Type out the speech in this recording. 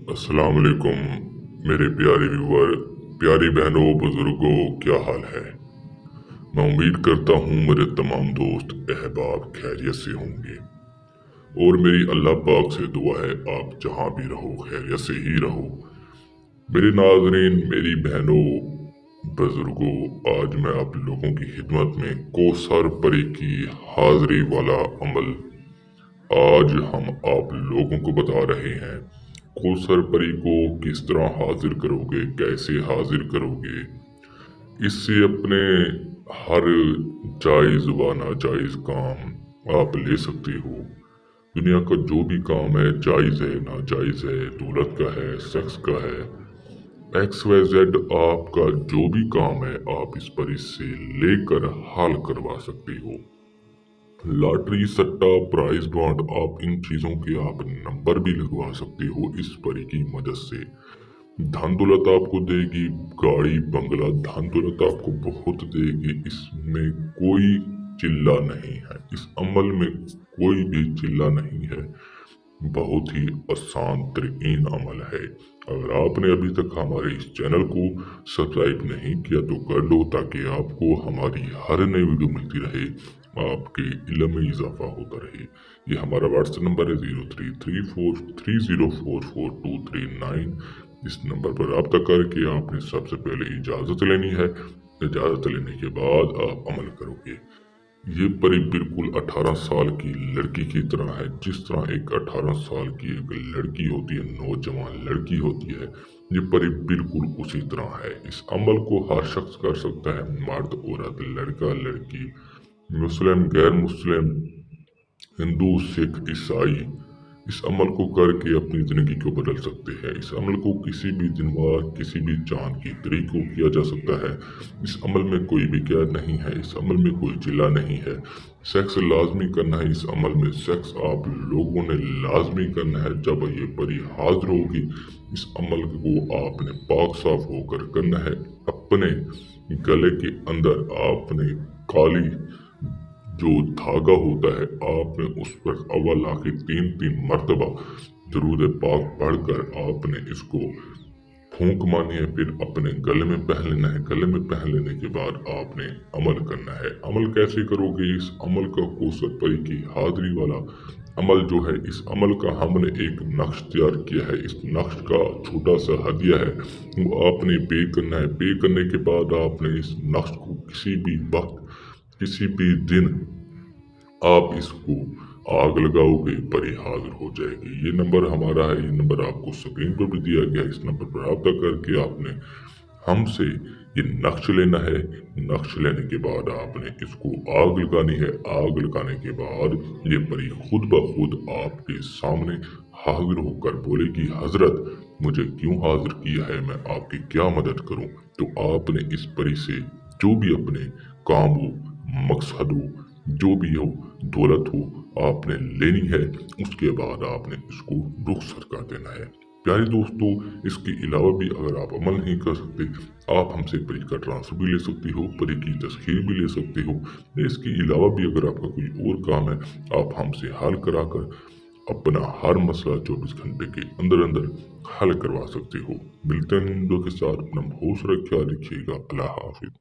अस्सलाम वालेकुम मेरे प्यारे व्यूवर, प्यारी बहनों, बुजुर्गों, क्या हाल है। मैं उम्मीद करता हूँ मेरे तमाम दोस्त अहबाब खैरियत से होंगे और मेरी अल्लाह पाक से दुआ है आप जहाँ भी रहो खैरियत से ही रहो। मेरे नाज़रीन, मेरी बहनों, बुजुर्गों, आज मैं आप लोगों की खिदमत में कौसर परी की हाजिरी वाला अमल आज हम आप लोगों को बता रहे हैं। कौसर परी को किस तरह हाजिर करोगे, कैसे हाजिर करोगे, इससे अपने हर जायज़ व नाजायज़ काम आप ले सकते हो। दुनिया का जो भी काम है, जायज़ है, नाजायज़ है, दौलत का है, सेक्स का है, XYZ, आपका जो भी काम है आप इस परी से लेकर हाल करवा सकते हो। लॉटरी, सट्टा, प्राइज बॉन्ड, आप इन चीज़ों के आप नंबर भी लगवा सकते हो इस परी की मदद से। धन दौलत आपको देगी, गाड़ी बंगला, धन दौलत आपको बहुत देगी। इसमें कोई चिल्ला नहीं है, इस अमल में कोई भी चिल्ला नहीं है। बहुत ही आसान तरीन अमल है। अगर आपने अभी तक हमारे इस चैनल को सब्सक्राइब नहीं किया तो कर लो, ताकि आपको हमारी हर नई वीडियो मिलती रहे, आपके इल्म में इजाफा होता रहे। ये हमारा व्हाट्सएप नंबर है 033430444239। इस नंबर पर रब्ता करके आपने सबसे पहले इजाज़त लेनी है। इजाज़त लेने के बाद आप अमल करोगे। ये परी बिल्कुल 18 साल की लड़की की तरह है। जिस तरह एक 18 साल की एक लड़की होती है, नौजवान लड़की होती है, ये परी बिल्कुल उसी तरह है। इस अमल को हर शख्स कर सकता है, मर्द, औरत, लड़का, लड़की, मुस्लिम, गैर मुस्लिम, हिंदू, सिख, ईसाई। इस अमल को करके अपनी ज़िंदगी को बदल सकते हैं। इस अमल को किसी भी दिन व किसी भी चांद की तारीख को किया जा सकता है। इस अमल में कोई भी कैद नहीं है, इस अमल में कोई चिल्ला नहीं है। सेक्स लाजमी करना है इस अमल में, सेक्स आप लोगों ने लाजमी करना है। जब ये परी हाजिर होगी, इस अमल को आपने पाक साफ होकर करना है। अपने गले के अंदर आपने काली जो धागा होता है, आपने उस पर अव्वल आखिर 3 मरतबा दरूद पाक पढ़कर आपने इसको फूंक मारनी है, फिर अपने गले में पहन लेना है। गले में पहन लेने के बाद आपने अमल करना है। अमल कैसे करोगे? इस अमल का कौसर परी की हाजिरी वाला अमल जो है, इस अमल का हमने एक नक्श तैयार किया है। इस नक्श का छोटा सा हदिया है, वो आपने पे करना है। पे करने के बाद आपने इस नक्श को किसी भी वक्त, किसी भी दिन आप इसको आग लगाओगे, परी हाजिर हो जाएगी। ये नंबर हमारा है, ये नंबर आपको स्क्रीन पर भी दिया गया है। इस नंबर पर रब्ता करके आपने हमसे ये नक्श लेना है। नक्श लेने के बाद आपने इसको आग लगानी है। आग लगाने के बाद ये परी खुद ब खुद आपके सामने हाजिर होकर बोलेगी, हजरत मुझे क्यों हाजिर किया है, मैं आपकी क्या मदद करूं। तो आपने इस परी से जो भी अपने काम हो, मकसद हो, जो भी हो, दौलत हो, आपने लेनी है। उसके बाद आपने इसको रुखसत कर देना है। प्यारे दोस्तों, इसके अलावा भी अगर आप अमल नहीं कर सकते, आप हमसे परी का ट्रांसफर भी ले सकते हो, परी की तस्खीर भी ले सकते हो। इसके अलावा भी अगर आपका कोई और काम है, आप हमसे हल कराकर अपना हर मसला 24 घंटे के अंदर अंदर हल करवा सकते हो। मिलते हैं इन दो के साथ। अपना बहुत सारा ख्याल रखिएगा। अल्लाह हाफिज।